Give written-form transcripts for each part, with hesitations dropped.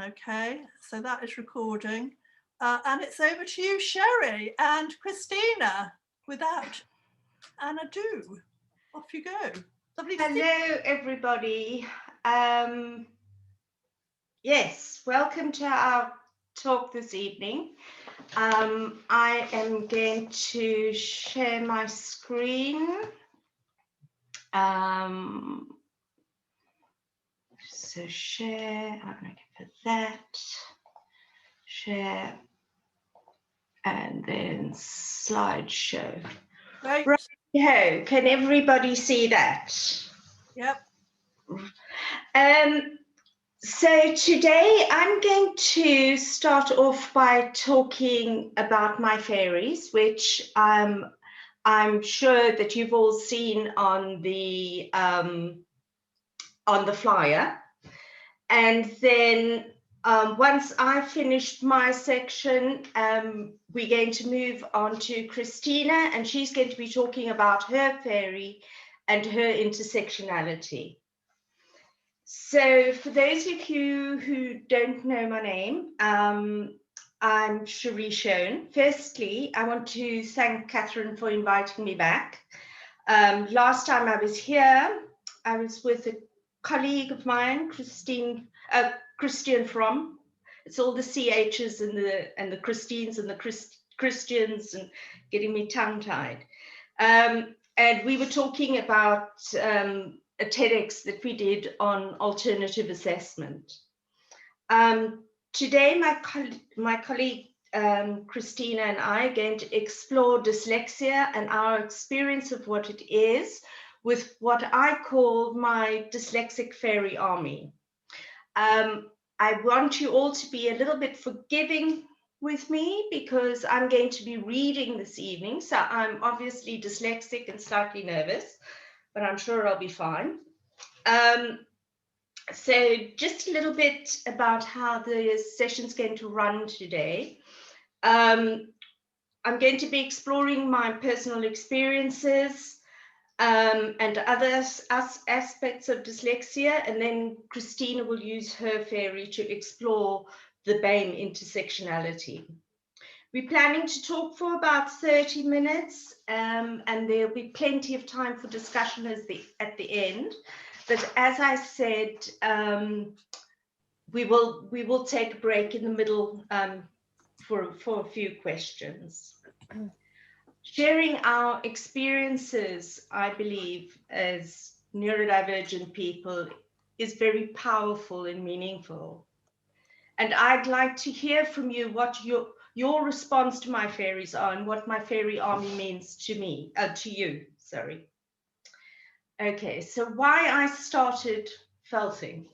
Okay, so that is recording. And it's over to you, Sherry and Christina, without an ado. Off you go. Lovely to see you. Hello, everybody. Yes, welcome to our talk this evening. I am going to share my screen. So share, I'm going to put that, share, and then slideshow. Great. Right, can everybody see that? Yep. So today I'm going to start off by talking about my fairies, which I'm sure that you've all seen on the flyer. And then once I've finished my section, we're going to move on to Christina, and she's going to be talking about her fairy and her intersectionality. So for those of you who don't know my name, I'm Cherie Schoen. Firstly, I want to thank Catherine for inviting me back. Last time I was here, I was with a colleague of mine, Christian From. It's all the CHs and the Christines and the Christians and getting me tongue-tied. And we were talking about a TEDx that we did on alternative assessment. Today, my colleague Christina and I are going to explore dyslexia and our experience of what it is with what I call my dyslexic fairy army. I want you all to be a little bit forgiving with me because I'm going to be reading this evening. So I'm obviously dyslexic and slightly nervous, but I'm sure I'll be fine. So just a little bit about how the session's going to run today. I'm going to be exploring my personal experiences and other aspects of dyslexia, and then Christina will use her fairy to explore the BAME intersectionality. We're planning to talk for about 30 minutes, and there'll be plenty of time for discussion at the end. But as I said, we will take a break in the middle for a few questions. Sharing our experiences, I believe, as neurodivergent people is very powerful and meaningful. And I'd like to hear from you what your response to my fairies are and what my fairy army means to me, to you, sorry. Okay, so why I started felting.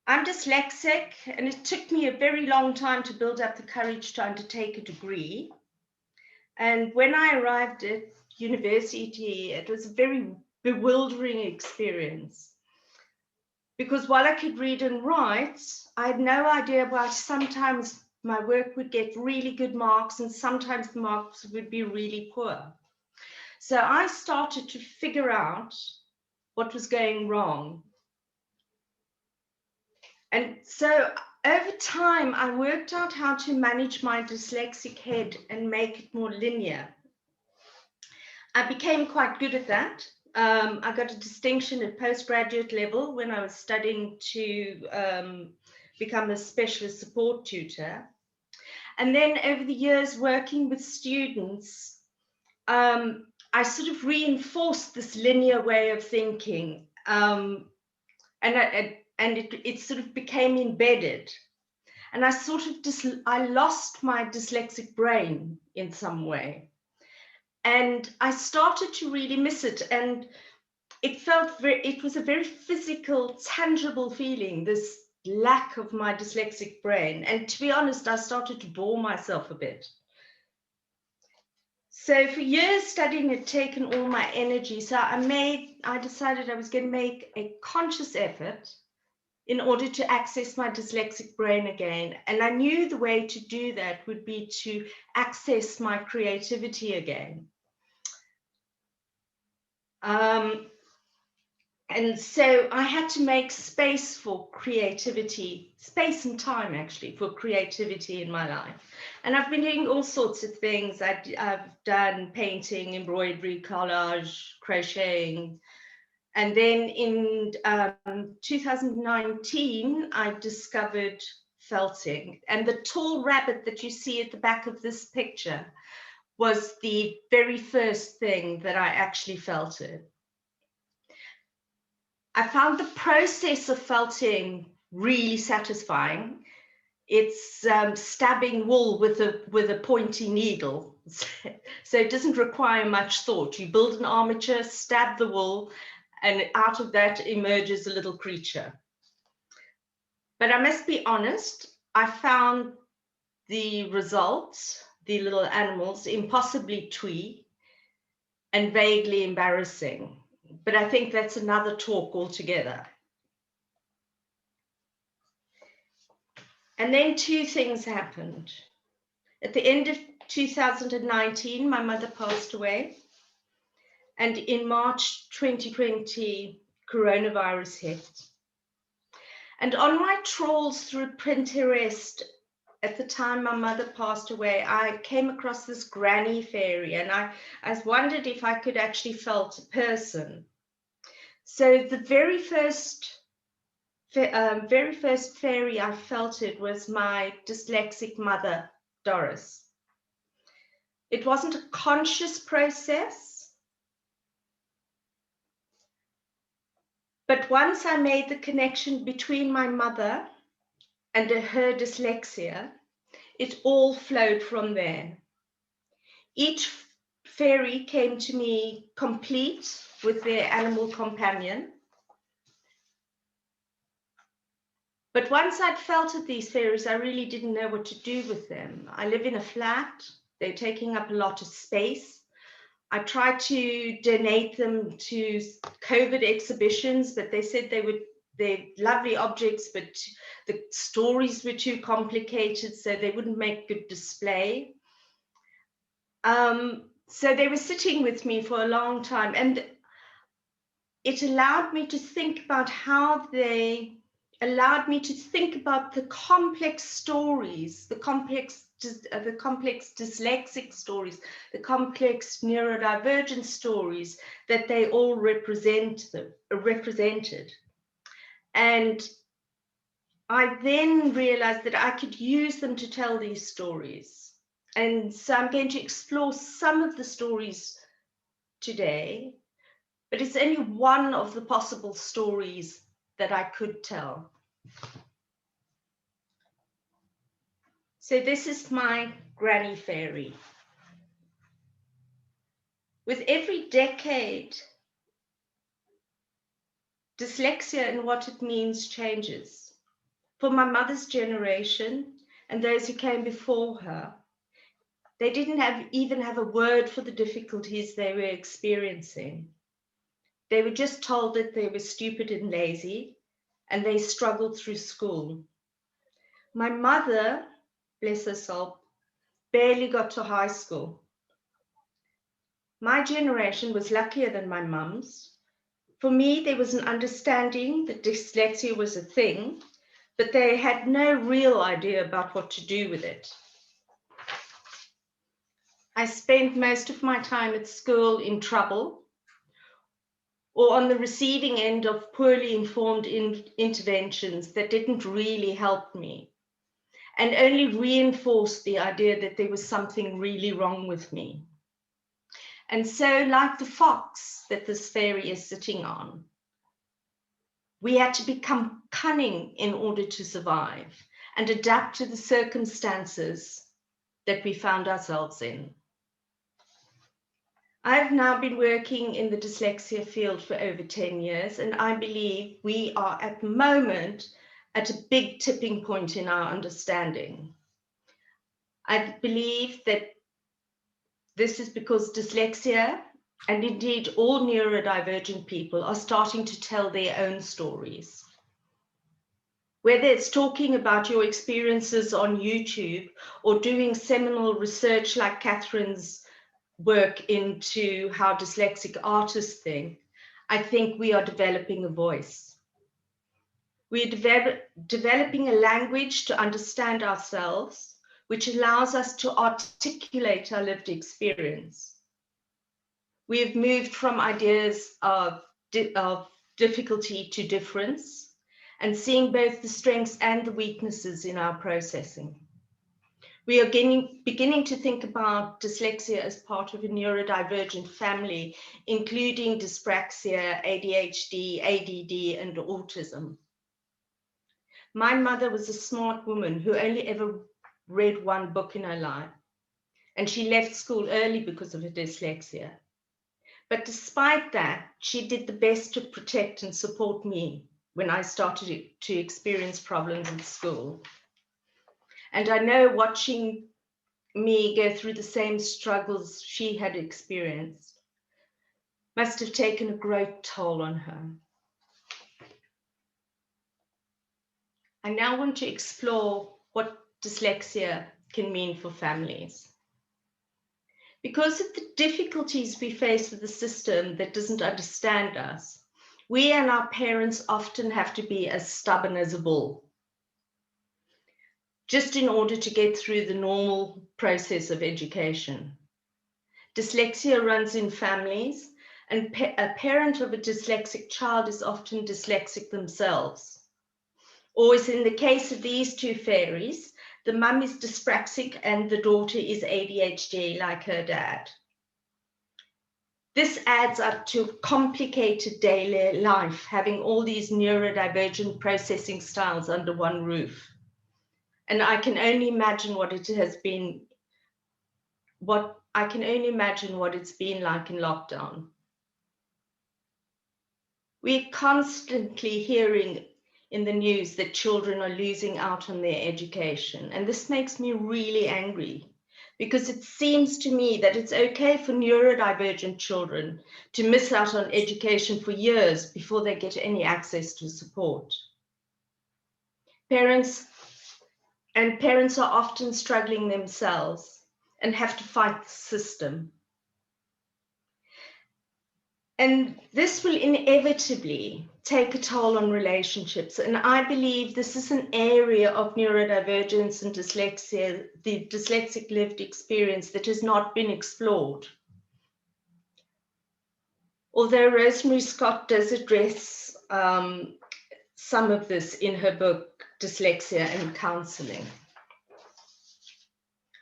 I'm dyslexic, and it took me a very long time to build up the courage to undertake a degree. And when I arrived at university, it was a very bewildering experience. Because while I could read and write, I had no idea why sometimes my work would get really good marks and sometimes the marks would be really poor. So I started to figure out what was going wrong. And so over time, I worked out how to manage my dyslexic head and make it more linear. I became quite good at that. I got a distinction at postgraduate level when I was studying to become a specialist support tutor. And then over the years working with students, I sort of reinforced this linear way of thinking. And it sort of became embedded. And I sort of I lost my dyslexic brain in some way. And I started to really miss it. And it was a very physical, tangible feeling, this lack of my dyslexic brain. And to be honest, I started to bore myself a bit. So for years studying had taken all my energy. So I decided I was going to make a conscious effort in order to access my dyslexic brain again. And I knew the way to do that would be to access my creativity again. And so I had to make space for creativity, space and time actually, for creativity in my life. And I've been doing all sorts of things. I've done painting, embroidery, collage, crocheting. And then in 2019, I discovered felting. And the tall rabbit that you see at the back of this picture was the very first thing that I actually felted. I found the process of felting really satisfying. It's stabbing wool with a pointy needle. So it doesn't require much thought. You build an armature, stab the wool, and out of that emerges a little creature. But I must be honest, I found the results, the little animals, impossibly twee and vaguely embarrassing. But I think that's another talk altogether. And then two things happened. At the end of 2019, my mother passed away. And in March 2020, coronavirus hit. And on my trawls through Pinterest, at the time my mother passed away, I came across this granny fairy, and I wondered if I could actually felt a person. So the very first fairy I felted was my dyslexic mother, Doris. It wasn't a conscious process, but once I made the connection between my mother and her dyslexia, it all flowed from there. Each fairy came to me complete with their animal companion. But once I'd felted these fairies, I really didn't know what to do with them. I live in a flat. They're taking up a lot of space. I tried to donate them to COVID exhibitions, but they said they're lovely objects, but the stories were too complicated, so they wouldn't make good display. So they were sitting with me for a long time, and it allowed me to think about the complex stories, the complex dyslexic stories, the complex neurodivergent stories that they all represented. And I then realized that I could use them to tell these stories. And so I'm going to explore some of the stories today, but it's only one of the possible stories that I could tell. So this is my granny fairy. With every decade, dyslexia and what it means changes. For my mother's generation and those who came before her, they didn't even have a word for the difficulties they were experiencing. They were just told that they were stupid and lazy, and they struggled through school. My mother, bless her soul, barely got to high school. My generation was luckier than my mum's. For me, there was an understanding that dyslexia was a thing, but they had no real idea about what to do with it. I spent most of my time at school in trouble or on the receiving end of poorly informed interventions that didn't really help me and only reinforced the idea that there was something really wrong with me. And so, like the fox that this fairy is sitting on, we had to become cunning in order to survive and adapt to the circumstances that we found ourselves in. I've now been working in the dyslexia field for over 10 years, and I believe we are at the moment at a big tipping point in our understanding. I believe that this is because dyslexia, and indeed all neurodivergent people, are starting to tell their own stories. Whether it's talking about your experiences on YouTube or doing seminal research like Catherine's work into how dyslexic artists think, I think we are developing a voice. We are developing a language to understand ourselves, which allows us to articulate our lived experience. We have moved from ideas of difficulty to difference, and seeing both the strengths and the weaknesses in our processing. We are beginning to think about dyslexia as part of a neurodivergent family, including dyspraxia, ADHD, ADD, and autism. My mother was a smart woman who only ever read one book in her life, and she left school early because of her dyslexia. But despite that, she did the best to protect and support me when I started to experience problems in school. And I know watching me go through the same struggles she had experienced must have taken a great toll on her. I now want to explore what dyslexia can mean for families. Because of the difficulties we face with a system that doesn't understand us, we and our parents often have to be as stubborn as a bull, just in order to get through the normal process of education. Dyslexia runs in families, and a parent of a dyslexic child is often dyslexic themselves. Or as in the case of these two fairies, the mum is dyspraxic and the daughter is ADHD like her dad. This adds up to a complicated daily life, having all these neurodivergent processing styles under one roof. And I can only imagine what it has been, what it's been like in lockdown. We're constantly hearing in the news that children are losing out on their education. And this makes me really angry, because it seems to me that it's okay for neurodivergent children to miss out on education for years before they get any access to support. Parents are often struggling themselves and have to fight the system. And this will inevitably take a toll on relationships. And I believe this is an area of neurodivergence and dyslexia, the dyslexic lived experience, that has not been explored. Although Rosemary Scott does address some of this in her book, Dyslexia and Counseling.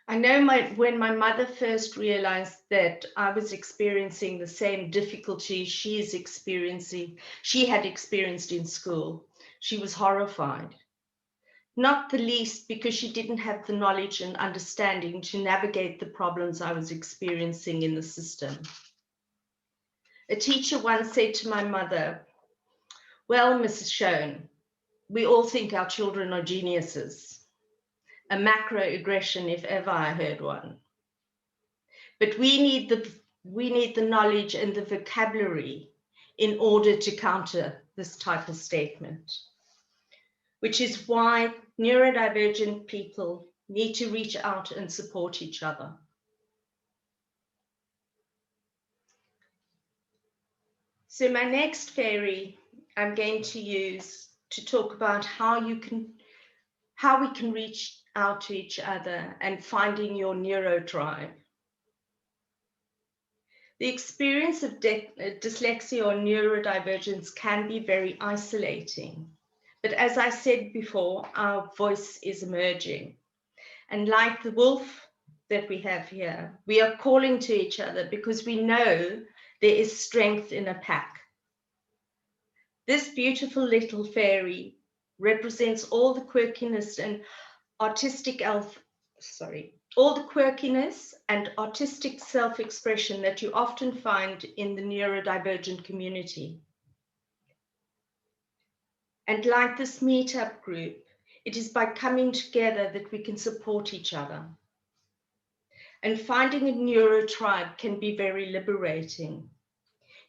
I know when my mother first realized that I was experiencing the same difficulties she had experienced in school, she was horrified. Not the least because she didn't have the knowledge and understanding to navigate the problems I was experiencing in the system. A teacher once said to my mother, "Well, Mrs. Schoen, we all think our children are geniuses." A macroaggression, if ever I heard one. But we need the knowledge and the vocabulary in order to counter this type of statement, which is why neurodivergent people need to reach out and support each other. So my next fairy I'm going to use to talk about how we can reach out to each other and finding your neuro tribe. The experience of dyslexia or neurodivergence can be very isolating. But as I said before, our voice is emerging. And like the wolf that we have here, we are calling to each other because we know there is strength in a pack. This beautiful little fairy represents all the quirkiness and artistic self-expression that you often find in the neurodivergent community. And like this meetup group, it is by coming together that we can support each other. And finding a neuro tribe can be very liberating.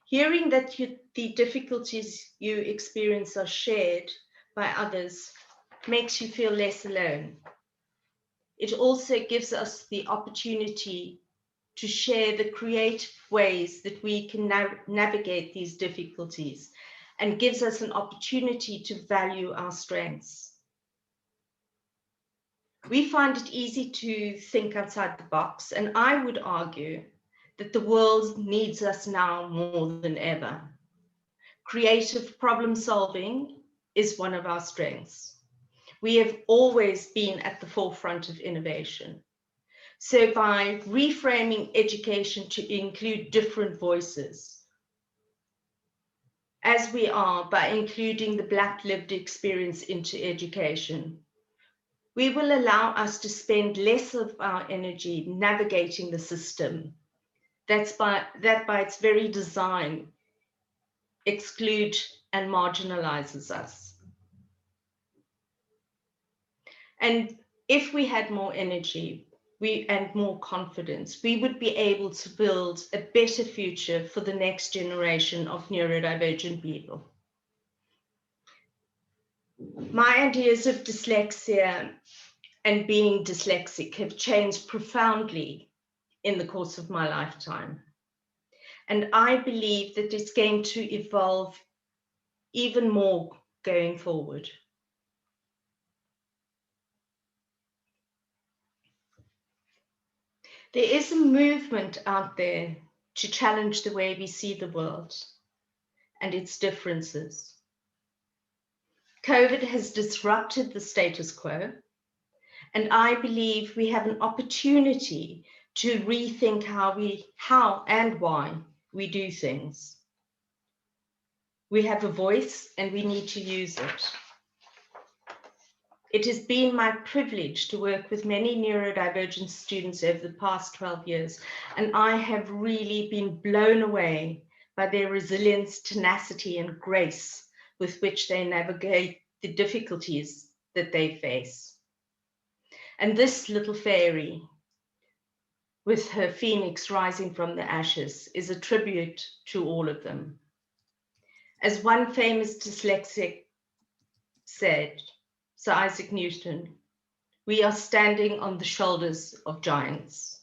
Hearing that the difficulties you experience are shared by others makes you feel less alone. It also gives us the opportunity to share the creative ways that we can navigate these difficulties, and gives us an opportunity to value our strengths. We find it easy to think outside the box, and I would argue that the world needs us now more than ever. Creative problem solving is one of our strengths. We have always been at the forefront of innovation. So by reframing education to include different voices, as we are by including the Black lived experience into education, we will allow us to spend less of our energy navigating the system that by its very design exclude and marginalizes us. And if we had more energy and more confidence, we would be able to build a better future for the next generation of neurodivergent people. My ideas of dyslexia and being dyslexic have changed profoundly in the course of my lifetime. And I believe that it's going to evolve even more going forward. There is a movement out there to challenge the way we see the world and its differences. COVID has disrupted the status quo, and I believe we have an opportunity to rethink how and why we do things. We have a voice and we need to use it. It has been my privilege to work with many neurodivergent students over the past 12 years, and I have really been blown away by their resilience, tenacity, and grace with which they navigate the difficulties that they face. And this little fairy, with her phoenix rising from the ashes, is a tribute to all of them. As one famous dyslexic said, Sir Isaac Newton, we are standing on the shoulders of giants.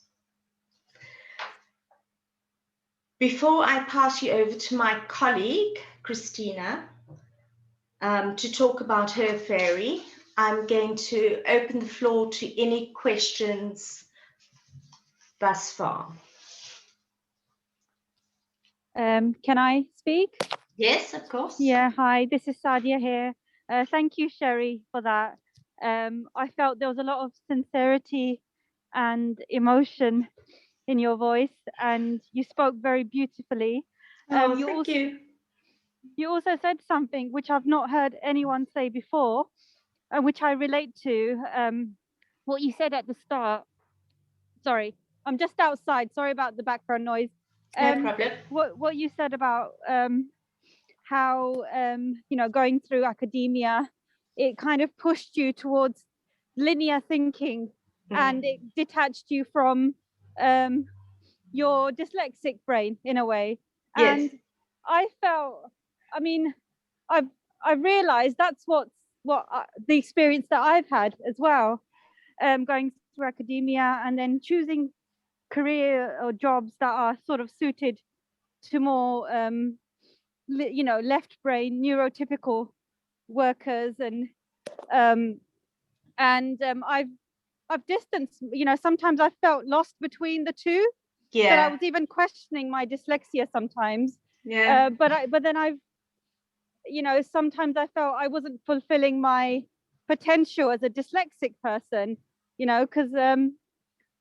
Before I pass you over to my colleague, Christina, to talk about her fairy, I'm going to open the floor to any questions thus far. Can I speak? Yes, of course. Yeah, hi, this is Sadia here. Thank you, Sherry, for that. I felt there was a lot of sincerity and emotion in your voice, and you spoke very beautifully. Thank you. You also said something which I've not heard anyone say before, which I relate to. What you said at the start. Sorry, I'm just outside. Sorry about the background noise. No problem. What you said about how going through academia, it kind of pushed you towards linear thinking, and it detached you from your dyslexic brain in a way. Yes. And I felt, I mean, I've realized that's what the experience that I've had as well, going through academia and then choosing career or jobs that are sort of suited to more left brain neurotypical workers. And I've distanced, sometimes I felt lost between the two. Yeah. That I was even questioning my dyslexia sometimes. Yeah. But then I've, sometimes I felt I wasn't fulfilling my potential as a dyslexic person, because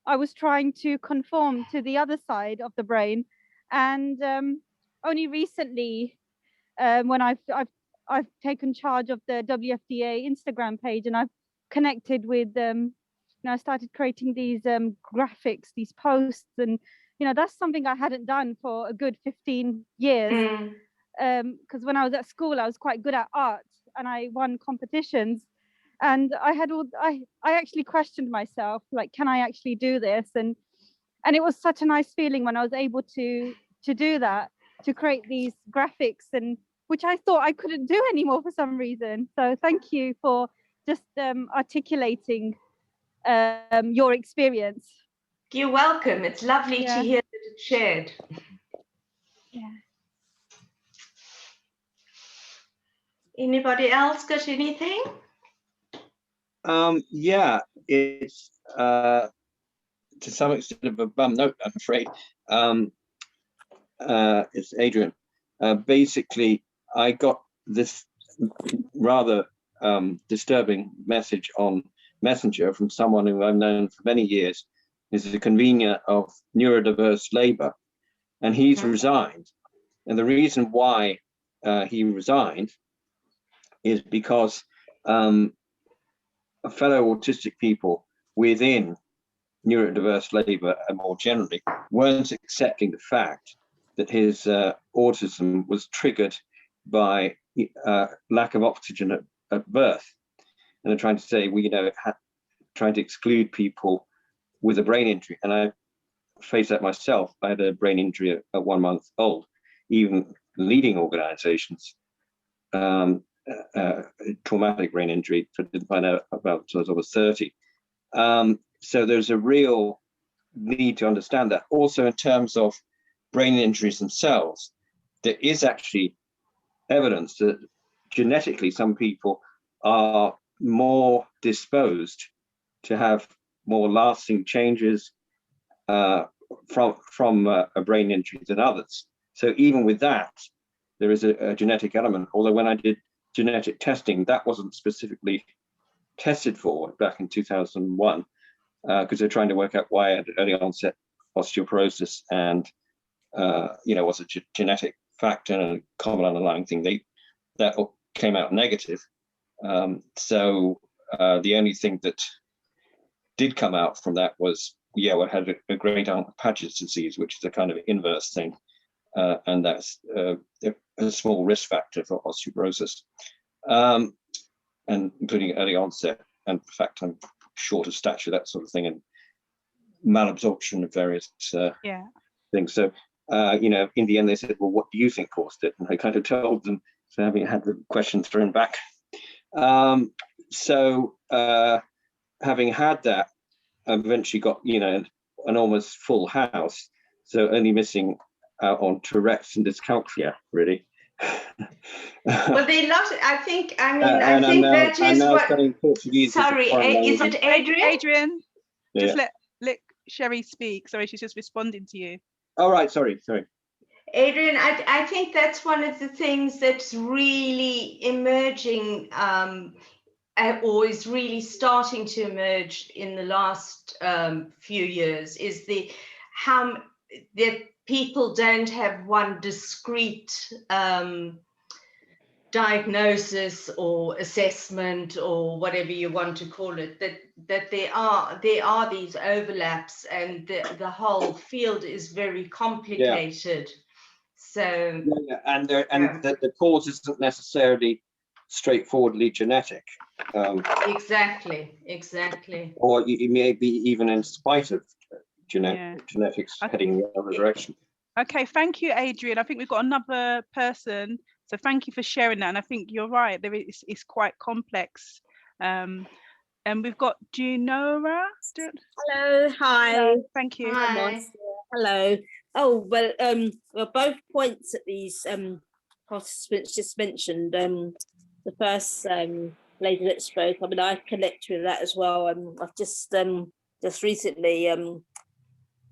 I was trying to conform to the other side of the brain. And only recently, when I've taken charge of the WFDA Instagram page, and I've connected with I started creating these graphics, these posts, and that's something I hadn't done for a good 15 years. Because when I was at school, I was quite good at art, and I won competitions. And I actually questioned myself, like, can I actually do this? And it was such a nice feeling when I was able to do that, to create these graphics, and which I thought I couldn't do anymore for some reason. So thank you for just articulating your experience. You're welcome. It's lovely to hear that it's shared. Yeah. Anybody else got anything? Yeah, it's to some extent of a bum note, I'm afraid. It's Adrian. Basically, I got this rather disturbing message on Messenger from someone who I've known for many years. Is the convener of neurodiverse labour, and he's resigned. And the reason why he resigned is because fellow autistic people within neurodiverse labour and more generally weren't accepting the fact that his autism was triggered by lack of oxygen at birth. And they're trying to say, well, you know, trying to exclude people with a brain injury. And I faced that myself. I had a brain injury at 1 month old. Even leading organizations, traumatic brain injury, I didn't find out about until I was 30. So there's a real need to understand that. Also, in terms of brain injuries themselves, there is actually evidence that genetically some people are more disposed to have more lasting changes from a brain injury than others. So even with that, there is a genetic element. Although when I did genetic testing, that wasn't specifically tested for back in 2001, because they're trying to work out why I had early onset osteoporosis and was a genetic factor and a common underlying thing. That came out negative. So the only thing that did come out from that was, I had a great aunt with Paget's disease, which is a kind of inverse thing. And that's a small risk factor for osteoporosis, and including early onset. And in fact, I'm short of stature, that sort of thing, and malabsorption of various things. So, in the end, they said, well, what do you think caused it? And I kind of told them, so having had the question thrown back. Having had that, I eventually got, an almost full house. So only missing out on Tourette's and dyscalculia, really. Well, they're not. I think that is what. Sorry, is it Adrian? Adrian, just let Sherry speak. Sorry, she's just responding to you. All right, sorry. Adrian, I think that's one of the things that's really emerging, or is really starting to emerge in the last few years, is how the people don't have one discrete diagnosis or assessment or whatever you want to call it, that there are these overlaps, and the whole field is very complicated. So and the cause isn't necessarily straightforwardly genetic. Exactly. Or it may be even in spite of genetics heading in the other direction. Okay, thank you, Adrian. I think we've got another person, so thank you for sharing that. And I think you're right, it's quite complex. And we've got Junora. Hello, hi. Hello, thank you. Hi. Hello. Oh, well, both points that these participants just mentioned. The first lady that spoke, I mean, I connect with that as well. I've just recently,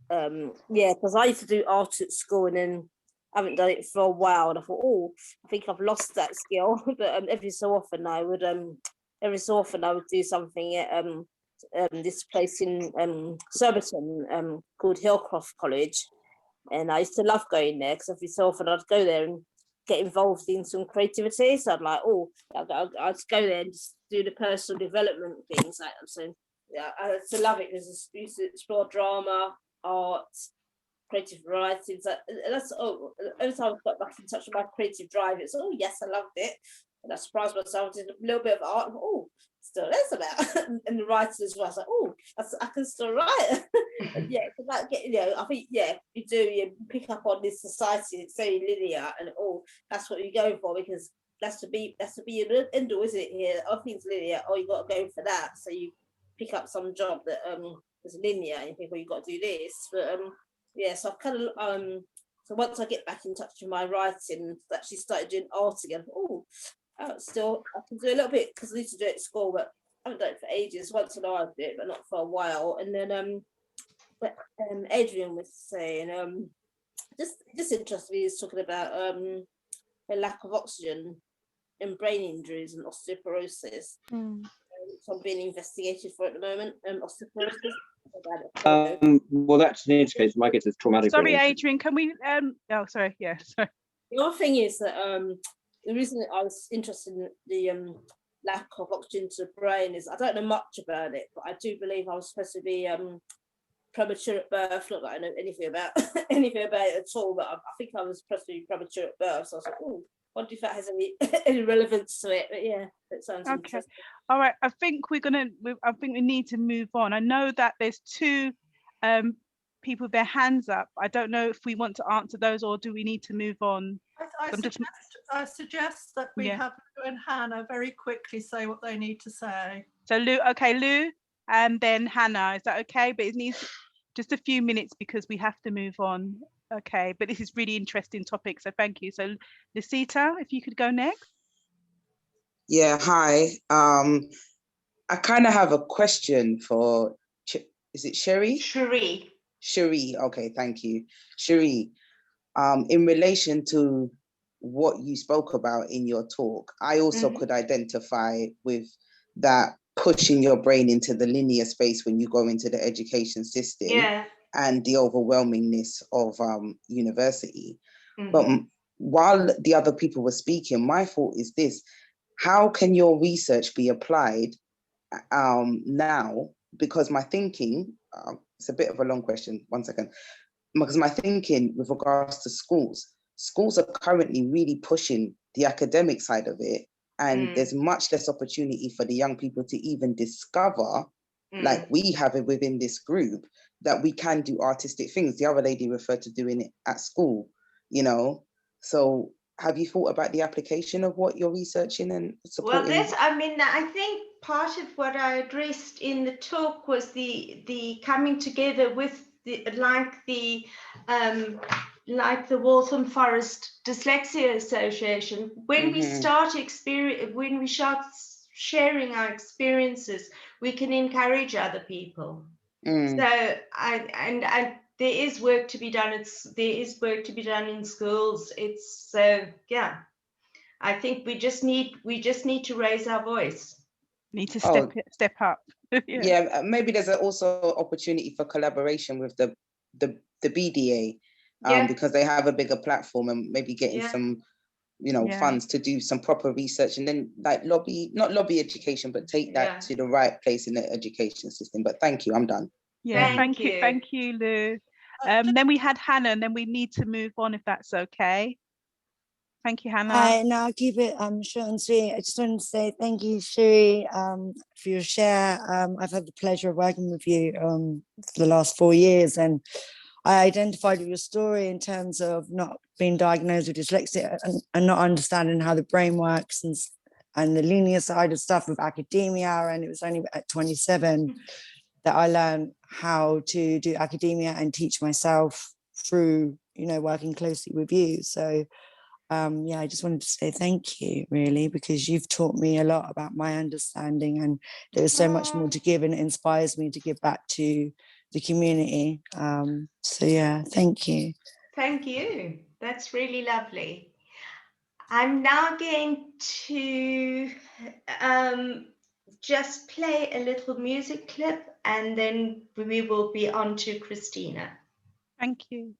because I used to do art at school and then I haven't done it for a while, and I thought, I think I've lost that skill. But every so often I would do something at this place in Surbiton called Hillcroft College. And I used to love going there because every so often I'd go there and get involved in some creativity. So I'd like, I'd go there and just do the personal development things like that. So yeah, I used to love it because I used to explore drama, art, creative writing. So that's every time I got back in touch with my creative drive, it's yes, I loved it. And I surprised myself, did a little bit of art. Still there's about and the writing as well. I was like, I can still write. And because that I think you pick up on this society. It's very linear, and that's what you go for, because that's to be an end all, isn't it? Here, everything's linear. You got to go for that. So you pick up some job that it's linear, and you think, well, you've got to do this. But yeah, so I've kind of so once I get back in touch with my writing, I actually started doing art again. Oh, still I can do a little bit because I need to do it at school, but I haven't done it for ages. Once in a while I do it, but not for a while. And then Adrian was saying just interested me, is talking about a lack of oxygen in brain injuries and osteoporosis. So I'm being investigated for at the moment. Osteoporosis. Well, that's an indicator. My guess is traumatic. Sorry, Adrian. Can we? Oh, sorry. Yeah. Sorry. The other thing is that the reason that I was interested in the lack of oxygen to the brain is I don't know much about it, but I do believe I was supposed to be premature at birth. Not that I know anything about anything about it at all, but I think I was supposed to be premature at birth. So I was like, oh, wonder if that has any relevance to it. But yeah, it sounds okay. interesting. All right. I think we need to move on. I know that there's two people with their hands up. I don't know if we want to answer those or do we need to move on? I suggest that we have Lou and Hannah very quickly say what they need to say. So Lou, and then Hannah, is that okay? But it needs just a few minutes because we have to move on. Okay, but this is really interesting topic, so thank you. So Lucita, if you could go next. Yeah, hi. I kind of have a question for, is it Sherry? Sherry, okay, thank you. Sherry, in relation to what you spoke about in your talk, I also could identify with that pushing your brain into the linear space when you go into the education system and the overwhelmingness of university. But while the other people were speaking, my thought is this: how can your research be applied now? Because my thinking, it's a bit of a long question, one second, because my thinking with regards to schools are currently really pushing the academic side of it, and there's much less opportunity for the young people to even discover, like we have it within this group, that we can do artistic things. The other lady referred to doing it at school, you know. So have you thought about the application of what you're researching and supporting? Well, I think part of what I addressed in the talk was the coming together with the Waltham Forest Dyslexia Association. When we start sharing our experiences, we can encourage other people. So there is work to be done. There is work to be done in schools. I think we just need to raise our voice. Need to step up. Yeah, maybe there's also opportunity for collaboration with the BDA, because they have a bigger platform, and maybe getting some, funds to do some proper research, and then not lobby education, but take that to the right place in the education system. But thank you, I'm done. Yeah, thank you, Lou. Then we had Hannah, and then we need to move on if that's okay. Thank you, Hannah. No, I'll keep it short and sweet. I just wanted to say thank you, Sherry, for your share. I've had the pleasure of working with you for the last 4 years, and I identified with your story in terms of not being diagnosed with dyslexia and not understanding how the brain works and the linear side of stuff with academia. And it was only at 27 that I learned how to do academia and teach myself through, working closely with you. So I just wanted to say thank you, really, because you've taught me a lot about my understanding, and there is so much more to give, and it inspires me to give back to the community. Thank you. Thank you. That's really lovely. I'm now going to just play a little music clip, and then we will be on to Christina. Thank you.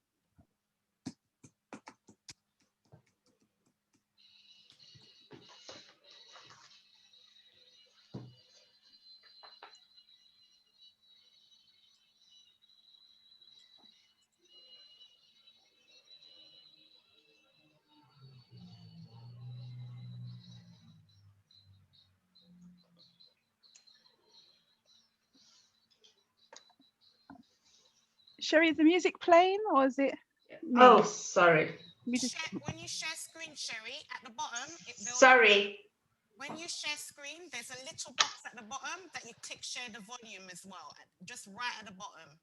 Sherry, is the music playing or is it me? Oh, sorry. When you share screen, Sherry, at the bottom, it builds. Sorry. when you share screen, there's a little box at the bottom that you click share the volume as well, just right at the bottom.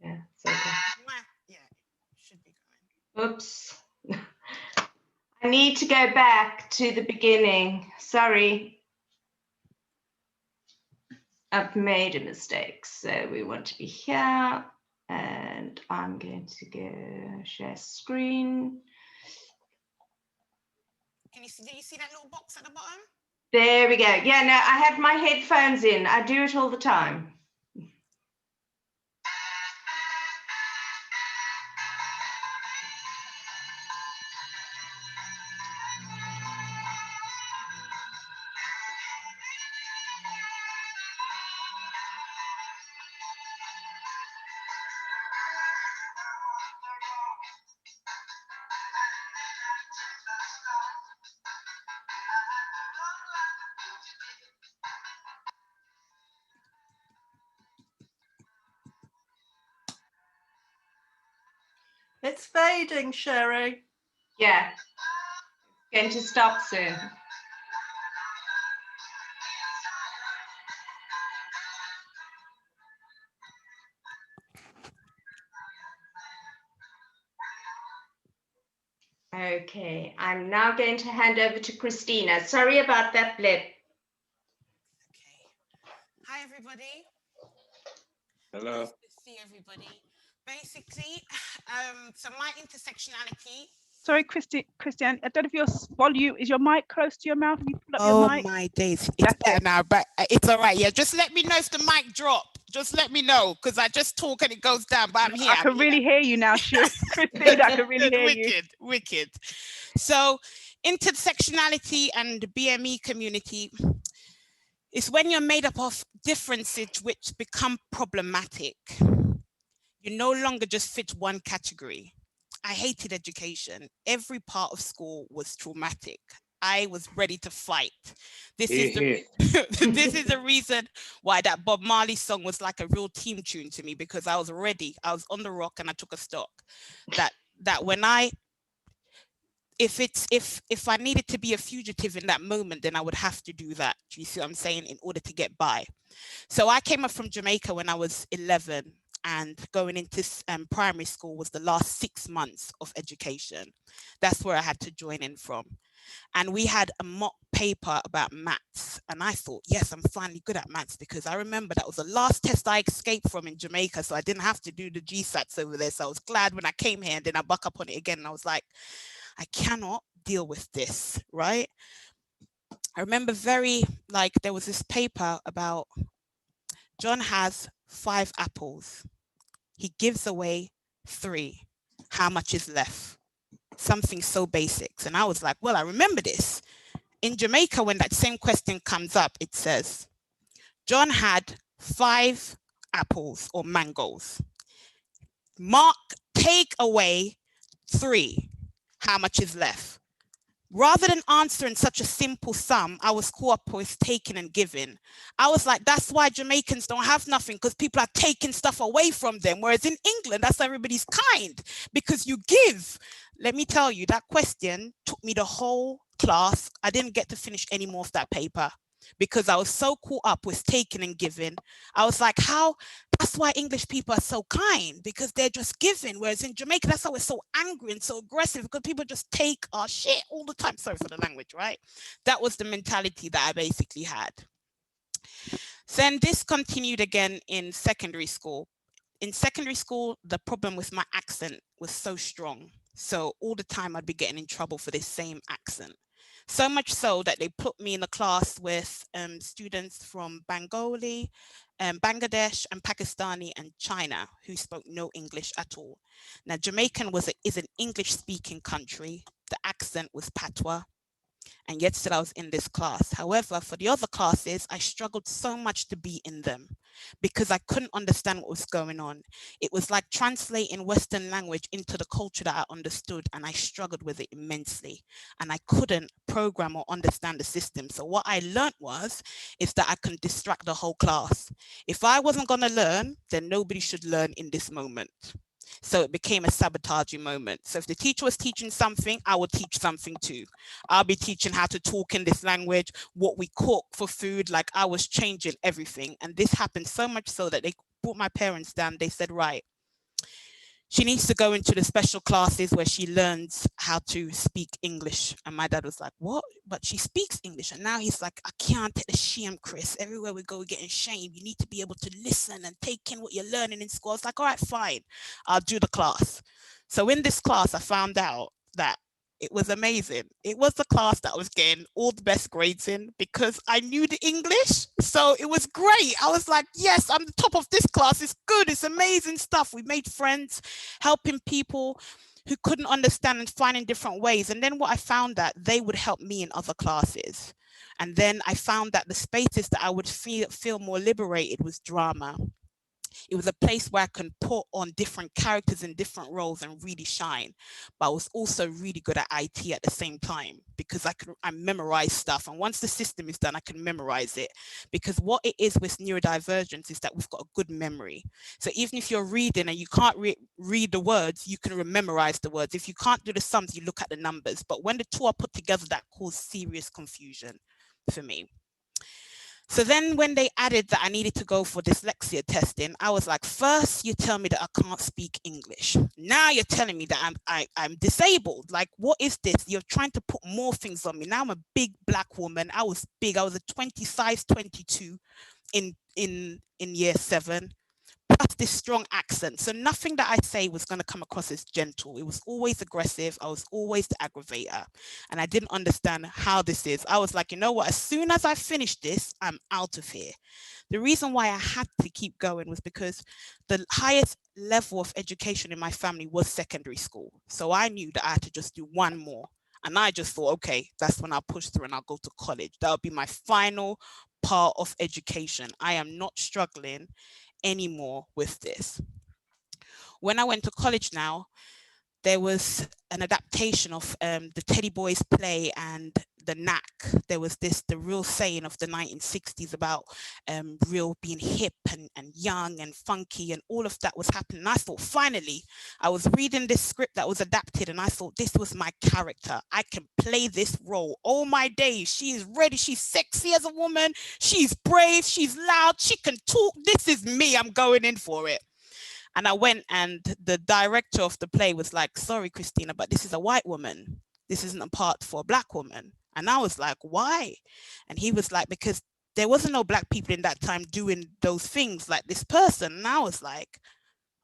Yeah, it's okay. Yeah, should be going. Oops. I need to go back to the beginning. Sorry. I've made a mistake. So we want to be here. And I'm going to go share screen. Can you see, do you see that little box at the bottom? There we go. Yeah, no, I have my headphones in. I do it all the time. It's fading, Sherry. Yeah, going to stop soon. Okay, I'm now going to hand over to Christina. Sorry about that blip. Okay. Hi, everybody. Hello. Nice to see everybody. Basically, so my intersectionality. Sorry, Christiane, I don't know if your volume, is your mic close to your mouth? Have you pulled up your mic? Oh my days, it's better now, but it's all right. Yeah, just let me know if the mic drop. Just let me know, because I just talk and it goes down, but I'm here. I can really hear you now, Christine. I can really hear you. Wicked. So intersectionality and the BME community is when you're made up of differences which become problematic. You no longer just fit one category. I hated education. Every part of school was traumatic. I was ready to fight. This is the reason why that Bob Marley song was like a real team tune to me, because I was ready. I was on the rock and I took a stock. That when if I needed to be a fugitive in that moment, then I would have to do that. Do you see what I'm saying? In order to get by. So I came up from Jamaica when I was 11. And going into primary school was the last 6 months of education. That's where I had to join in from. And we had a mock paper about maths. And I thought, yes, I'm finally good at maths, because I remember that was the last test I escaped from in Jamaica. So I didn't have to do the GSATs over there. So I was glad when I came here, and then I buck up on it again. And I was like, I cannot deal with this, right? I remember there was this paper about John has 5 apples. He gives away 3. How much is left? Something so basic. And I was like, well, I remember this. In Jamaica, when that same question comes up, it says, John had 5 apples or mangoes. Mark, take away 3. How much is left? Rather than answering such a simple sum, I was caught up with taking and giving. I was like, that's why Jamaicans don't have nothing, because people are taking stuff away from them. Whereas in England, that's everybody's kind, because you give. Let me tell you, that question took me the whole class. I didn't get to finish any more of that paper, because I was so caught up with taking and giving. I was like, that's why English people are so kind, because they're just giving. Whereas in Jamaica, that's why we're so angry and so aggressive, because people just take our shit all the time. Sorry for the language, right? That was the mentality that I basically had. Then this continued again in secondary school. In secondary school, the problem with my accent was so strong. So all the time I'd be getting in trouble for this same accent. So much so that they put me in a class with students from Bengali, Bangladesh and Pakistani and China who spoke no English at all. Now, Jamaican is an English-speaking country. The accent was patois. And yet still I was in this class. However, for the other classes, I struggled so much to be in them because I couldn't understand what was going on. It was like translating Western language into the culture that I understood, and I struggled with it immensely. And I couldn't program or understand the system. So what I learned is that I can distract the whole class. If I wasn't going to learn, then nobody should learn in this moment. So it became a sabotaging moment. So if the teacher was teaching something, I would teach something too. I'll be teaching how to talk in this language, what we cook for food, like I was changing everything. And this happened so much so that they brought my parents down. They said, right, she needs to go into the special classes where she learns how to speak English. And my dad was like, what? But she speaks English. And now he's like, I can't take the shame, Chris. Everywhere we go, we're getting shame. You need to be able to listen and take in what you're learning in school. I was like, all right, fine. I'll do the class. So in this class, I found out that it was amazing. It was the class that I was getting all the best grades in because I knew the English. So it was great. I was like, yes, I'm the top of this class. It's good. It's amazing stuff. We made friends, helping people who couldn't understand and finding different ways. And then what I found that they would help me in other classes. And then I found that the spaces that I would feel more liberated was drama. It was a place where I can put on different characters in different roles and really shine. But I was also really good at IT at the same time because I memorize stuff. And once the system is done, I can memorize it. Because what it is with neurodivergence is that we've got a good memory. So even if you're reading and you can't read the words, you can memorize the words. If you can't do the sums, you look at the numbers. But when the two are put together, that caused serious confusion for me. So then when they added that I needed to go for dyslexia testing, I was like, first you tell me that I can't speak English. Now you're telling me that I'm disabled. Like, what is this? You're trying to put more things on me. Now I'm a big Black woman. I was big. I was a size 22 in year 7. Plus this strong accent. So nothing that I say was going to come across as gentle. It was always aggressive. I was always the aggravator. And I didn't understand how this is. I was like, you know what? As soon as I finish this, I'm out of here. The reason why I had to keep going was because the highest level of education in my family was secondary school. So I knew that I had to just do one more. And I just thought, okay, that's when I'll push through and I'll go to college. That'll be my final part of education. I am not struggling anymore with this. When I went to college now, there was an adaptation of the Teddy Boys play and the Knack. There was the real saying of the 1960s about real being hip and young and funky, and all of that was happening. And I thought, finally, I was reading this script that was adapted and I thought, this was my character. I can play this role. Oh my days, she is ready. She's sexy as a woman. She's brave. She's loud. She can talk. This is me. I'm going in for it. And I went, and the director of the play was like, sorry, Christina, but this is a white woman. This isn't a part for a Black woman. And I was like, why? And he was like, because there wasn't no Black people in that time doing those things like this person. And I was like,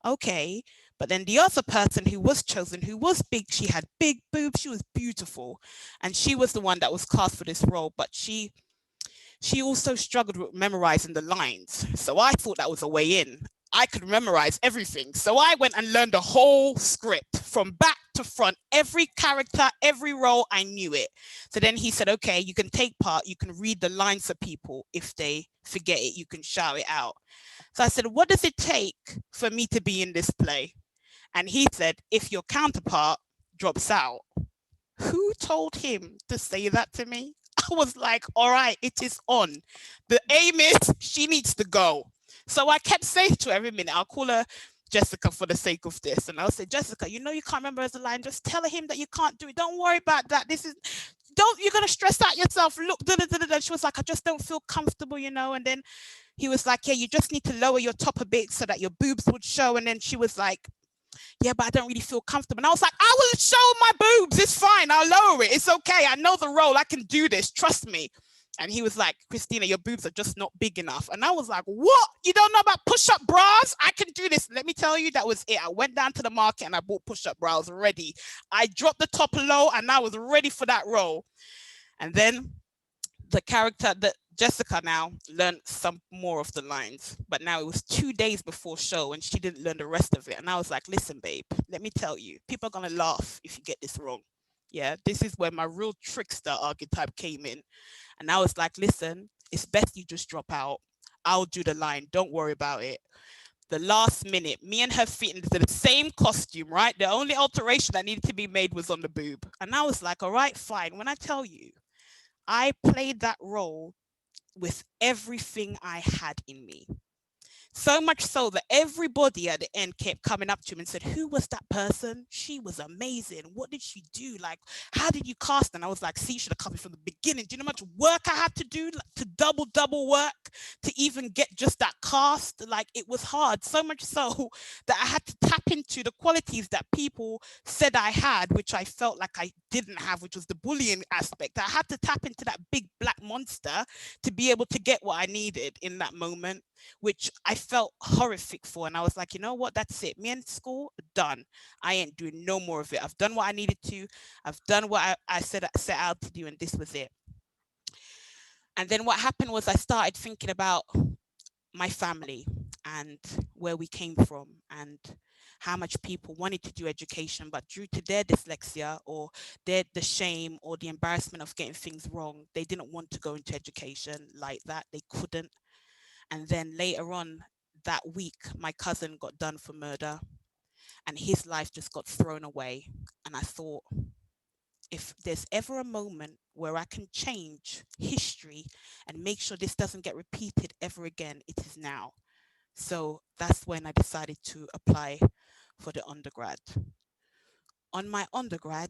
okay. But then the other person who was chosen, who was big, she had big boobs, she was beautiful. And she was the one that was cast for this role, but she also struggled with memorizing the lines. So I thought that was a way in. I could memorize everything. So I went and learned the whole script from back to front, every character, every role, I knew it. So then he said, okay, you can take part, you can read the lines for people. If they forget it, you can shout it out. So I said, what does it take for me to be in this play? And he said, if your counterpart drops out. Who told him to say that to me? I was like, all right, it is on. The aim is she needs to go. So I kept saying to her every minute, I'll call her Jessica for the sake of this. And I'll say, Jessica, you know you can't remember as a line. Just tell him that you can't do it. Don't worry about that. You're going to stress out yourself. Look, She was like, I just don't feel comfortable, you know. And then he was like, yeah, you just need to lower your top a bit so that your boobs would show. And then she was like, yeah, but I don't really feel comfortable. And I was like, I will show my boobs. It's fine. I'll lower it. It's okay. I know the role. I can do this. Trust me. And he was like, Christina, your boobs are just not big enough. And I was like, what? You don't know about push-up bras? I can do this. Let me tell you, that was it. I went down to the market and I bought push-up bras ready. I dropped the top low and I was ready for that role. And then the character that Jessica now learned some more of the lines, but now it was 2 days before show and she didn't learn the rest of it. And I was like, listen, babe, let me tell you, people are going to laugh if you get this wrong. Yeah, this is where my real trickster archetype came in. And I was like, listen, it's best you just drop out. I'll do the line. Don't worry about it. The last minute, me and her fit into the same costume, right? The only alteration that needed to be made was on the boob. And I was like, all right, fine. When I tell you, I played that role with everything I had in me. So much so that everybody at the end kept coming up to him and said, who was that person? She was amazing. What did she do? Like, how did you cast? And I was like, see, you should have come from the beginning. Do you know how much work I had to do to double work to even get just that cast? Like, it was hard, so much so that I had to tap into the qualities that people said I had, which I felt like I didn't have, which was the bullying aspect. I had to tap into that big black monster to be able to get what I needed in that moment, which I felt horrific for. And I was like, you know what, that's it. Me and school, done. I ain't doing no more of it. I've done what I needed to. I've done what I set out to do, and this was it. And then what happened was I started thinking about my family and where we came from and how much people wanted to do education, but due to their dyslexia or the shame or the embarrassment of getting things wrong, they didn't want to go into education like that. They couldn't. And then later on that week, my cousin got done for murder and his life just got thrown away. And I thought, if there's ever a moment where I can change history and make sure this doesn't get repeated ever again, it is now. So that's when I decided to apply for the undergrad. On my undergrad,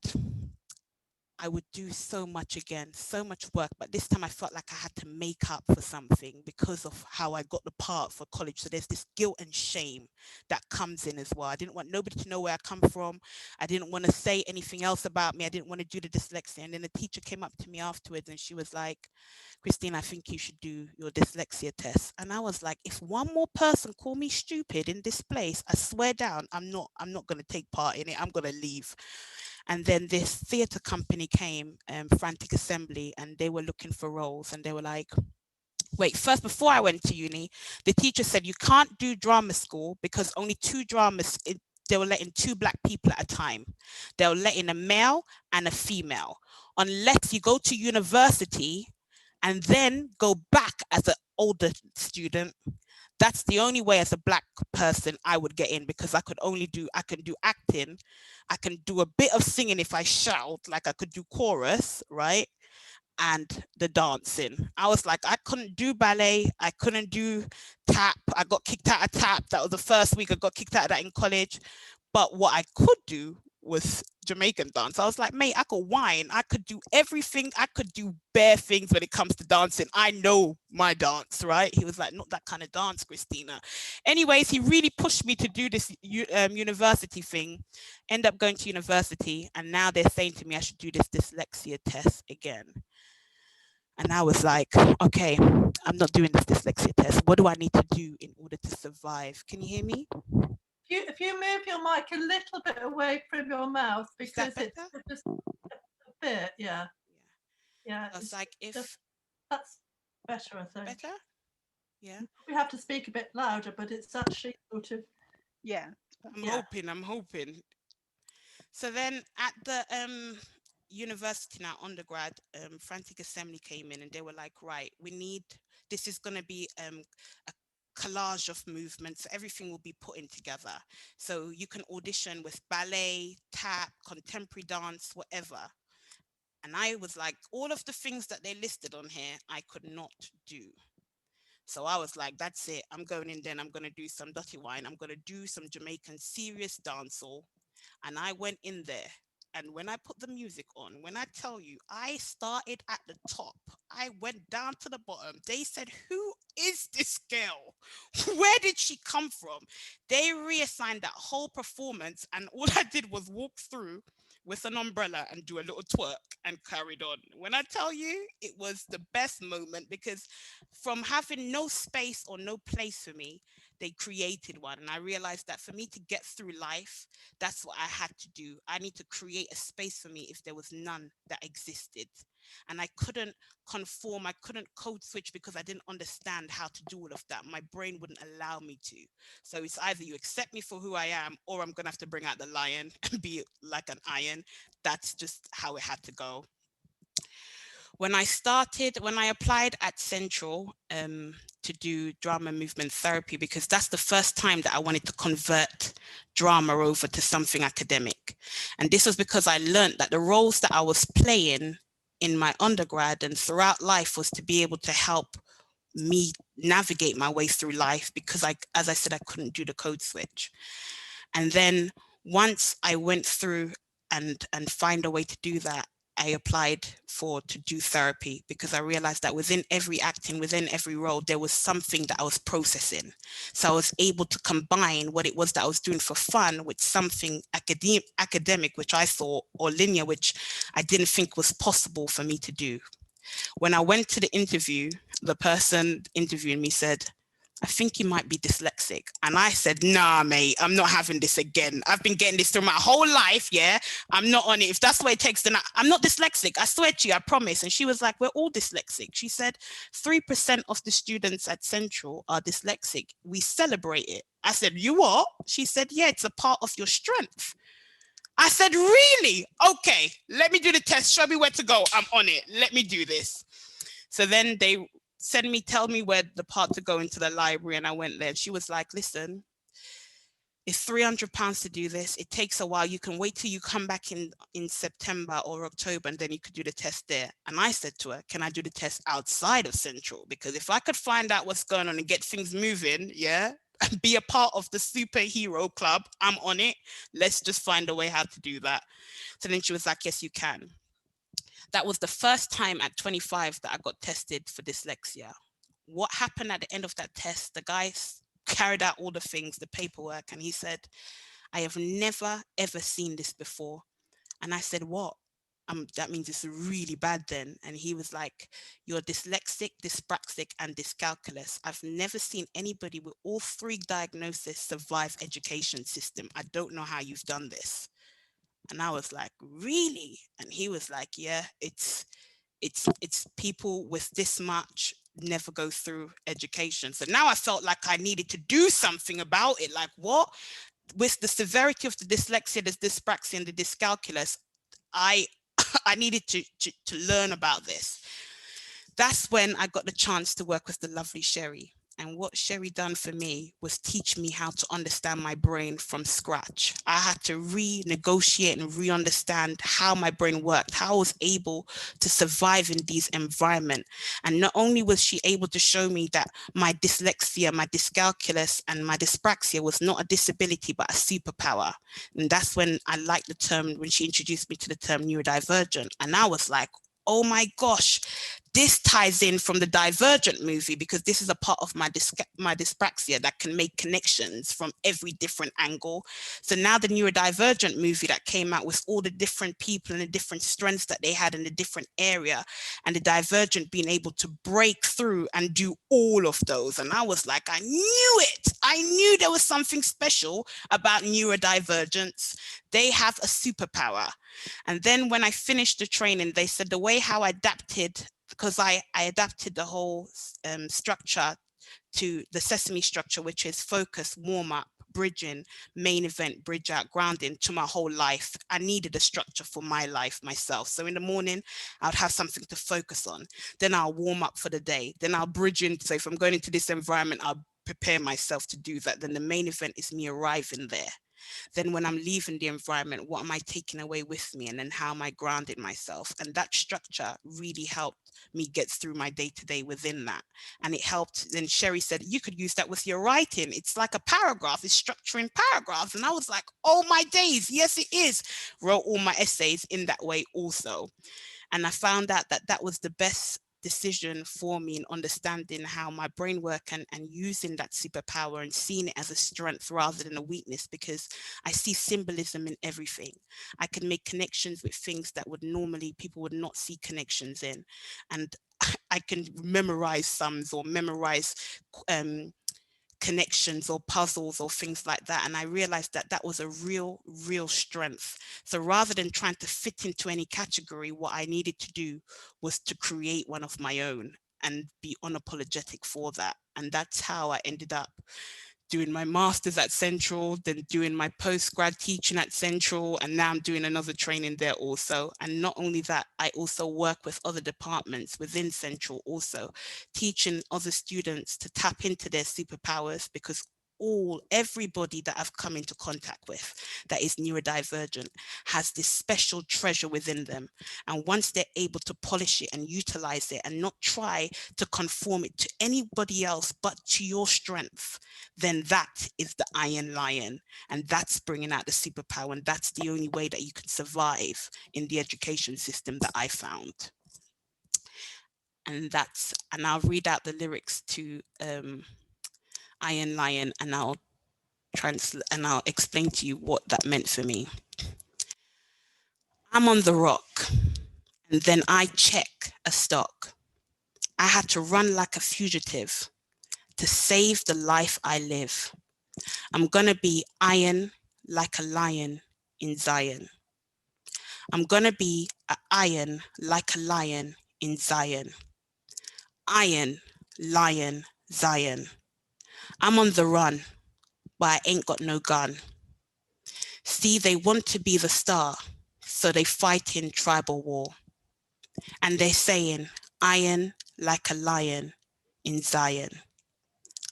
I would do so much again, so much work, but this time I felt like I had to make up for something because of how I got the part for college. So there's this guilt and shame that comes in as well. I didn't want nobody to know where I come from. I didn't want to say anything else about me. I didn't want to do the dyslexia. And then the teacher came up to me afterwards and she was like, Christine, I think you should do your dyslexia test. And I was like, if one more person call me stupid in this place, I swear down, I'm not going to take part in it. I'm going to leave. And then this theatre company came, Frantic Assembly, and they were looking for roles. And they were like, wait, first, before I went to uni, the teacher said, you can't do drama school because only 2 dramas, they were letting 2 black people at a time. They were letting a male and a female. Unless you go to university and then go back as an older student, that's the only way as a black person I would get in, because I can do acting, I can do a bit of singing if I shout, like I could do chorus, right? And the dancing. I was like, I couldn't do ballet, I couldn't do tap. I got kicked out of tap. That was the first week I got kicked out of that in college. But what I could do was Jamaican dance. I was like, mate, I could whine, I could do everything, I could do bare things when it comes to dancing. I know my dance, right? He was like, not that kind of dance, Christina. Anyways, he really pushed me to do this university thing. End up going to university, and now they're saying to me I should do this dyslexia test again. And I was like, okay, I'm not doing this dyslexia test. What do I need to do in order to survive? Can you hear me? If you move your mic a little bit away from your mouth, because it's just a bit, yeah. It's like, if that's better, I think. Better? Yeah. We have to speak a bit louder, but it's actually sort of, yeah. I'm hoping. So then at the university now, undergrad, Frantic Assembly came in and they were like, right, this is going to be a collage of movements. Everything will be put in together. So you can audition with ballet, tap, contemporary dance, whatever. And I was like, all of the things that they listed on here, I could not do. So I was like, that's it. I'm going in then. I'm going to do some dirty wine. I'm going to do some Jamaican serious dancehall. And I went in there. And when I put the music on, when I tell you, I started at the top, I went down to the bottom. They said, who is this girl? Where did she come from? They reassigned that whole performance. And all I did was walk through with an umbrella and do a little twerk and carried on. When I tell you, it was the best moment, because from having no space or no place for me, they created one. And I realized that for me to get through life, that's what I had to do. I need to create a space for me if there was none that existed. And I couldn't conform, I couldn't code switch because I didn't understand how to do all of that. My brain wouldn't allow me to. So it's either you accept me for who I am, or I'm gonna have to bring out the lion and be like an iron. That's just how it had to go. When I applied at Central to do drama movement therapy, because that's the first time that I wanted to convert drama over to something academic. And this was because I learned that the roles that I was playing in my undergrad and throughout life was to be able to help me navigate my way through life, because as I said, I couldn't do the code switch. And then once I went through and find a way to do that, I applied to do therapy, because I realized that within every acting, within every role, there was something that I was processing. So I was able to combine what it was that I was doing for fun with something academic, which I thought, or linear, which I didn't think was possible for me to do. When I went to the interview, the person interviewing me said, I think you might be dyslexic. And I said, nah, mate, I'm not having this again. I've been getting this through my whole life. Yeah, I'm not on it. If that's what it takes, then I'm not dyslexic. I swear to you, I promise. And she was like, we're all dyslexic. She said, 3% of the students at Central are dyslexic. We celebrate it. I said, you what? She said, yeah, it's a part of your strength. I said, really? Okay, let me do the test. Show me where to go. I'm on it. Let me do this. So then they tell me where the part to go into the library, and I went there. She was like, listen, it's £300 to do this. It takes a while. You can wait till you come back in September or October, and then you could do the test there. And I said to her, can I do the test outside of Central? Because if I could find out what's going on and get things moving, yeah, and be a part of the superhero club, I'm on it. Let's just find a way how to do that. So then she was like, yes, you can. That was the first time at 25 that I got tested for dyslexia. What happened at the end of that test, the guy carried out all the things, the paperwork, and he said, I have never, ever seen this before. And I said, what? That means it's really bad then. And he was like, you're dyslexic, dyspraxic, and dyscalculus. I've never seen anybody with all three diagnoses survive education system. I don't know how you've done this. And I was like, really? And he was like, yeah, it's people with this much never go through education. So now I felt like I needed to do something about it. Like, what? With the severity of the dyslexia, the dyspraxia, and the dyscalculus, I needed to learn about this. That's when I got the chance to work with the lovely Sherry. And what Sherry done for me was teach me how to understand my brain from scratch. I had to renegotiate and re-understand how my brain worked, how I was able to survive in these environments. And not only was she able to show me that my dyslexia, my dyscalculus, and my dyspraxia was not a disability, but a superpower. And that's when I liked the term, when she introduced me to the term neurodivergent. And I was like, oh my gosh, this ties in from the Divergent movie, because this is a part of my dyspraxia that can make connections from every different angle. So now the neurodivergent movie that came out with all the different people and the different strengths that they had in a different area, and the Divergent being able to break through and do all of those. And I was like, I knew it. I knew there was something special about neurodivergence. They have a superpower. And then when I finished the training, they said the way how I adapted, because I adapted the whole structure to the Sesame structure, which is focus, warm up, bridging, main event, bridge out, grounding, to my whole life. I needed a structure for my life myself. So in the morning, I would have something to focus on. Then I'll warm up for the day. Then I'll bridge in. So if I'm going into this environment, I'll prepare myself to do that. Then the main event is me arriving there. Then when I'm leaving the environment, what am I taking away with me? And then how am I grounding myself? And that structure really helped me get through my day-to-day within that. And it helped. Then Sherry said, you could use that with your writing. It's like a paragraph, it's structuring paragraphs. And I was like, oh my days, yes, it is. Wrote all my essays in that way also. And I found out that that was the best decision for me in understanding how my brain works and using that superpower and seeing it as a strength rather than a weakness, because I see symbolism in everything. I can make connections with things that would normally people would not see connections in. And I can memorize sums or memorize connections or puzzles or things like that. And I realized that that was a real strength. So rather than trying to fit into any category, what I needed to do was to create one of my own and be unapologetic for that. And that's how I ended up doing my master's at Central, then doing my postgrad teaching at Central, and now I'm doing another training there also. And not only that, I also work with other departments within Central also, teaching other students to tap into their superpowers, because everybody that I've come into contact with that is neurodivergent has this special treasure within them. And once they're able to polish it and utilize it and not try to conform it to anybody else but to your strength, then that is the iron lion. And that's bringing out the superpower. And that's the only way that you can survive in the education system that I found. And I'll read out the lyrics to Iron Lion, and I'll explain to you what that meant for me. I'm on the rock, and then I check a stock. I had to run like a fugitive to save the life I live. I'm gonna be iron like a lion in Zion. I'm gonna be an iron like a lion in Zion. Iron, lion, Zion. I'm on the run, but I ain't got no gun. See, they want to be the star, so they fight in tribal war. And they're saying, iron like a lion in Zion.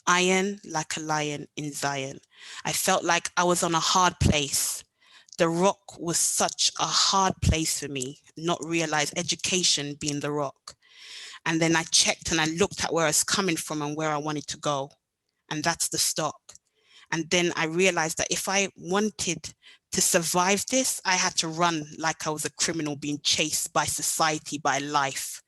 Iron like a lion in Zion. I felt like I was on a hard place. The rock was such a hard place for me, not realize education being the rock. And then I checked and I looked at where I was coming from and where I wanted to go. And that's the stock. And then I realized that if I wanted to survive this, I had to run like I was a criminal being chased by society, by life.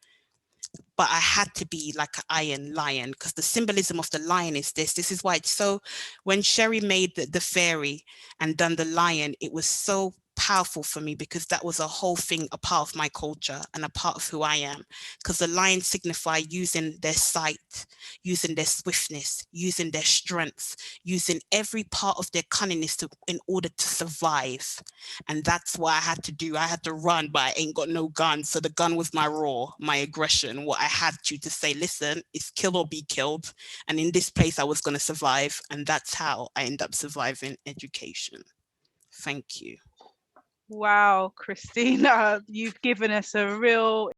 But I had to be like an iron lion, because the symbolism of the lion is this. This is why it's so, when Sherry made the fairy and done the lion, it was so powerful for me, because that was a whole thing, a part of my culture and a part of who I am. Because the lions signify using their sight, using their swiftness, using their strength, using every part of their cunningness in order to survive. And that's what I had to do. I had to run, but I ain't got no gun. So the gun was my raw, my aggression, what I had to say, listen, it's kill or be killed. And in this place, I was going to survive. And that's how I end up surviving education. Thank you. Wow, Christina, you've given us a real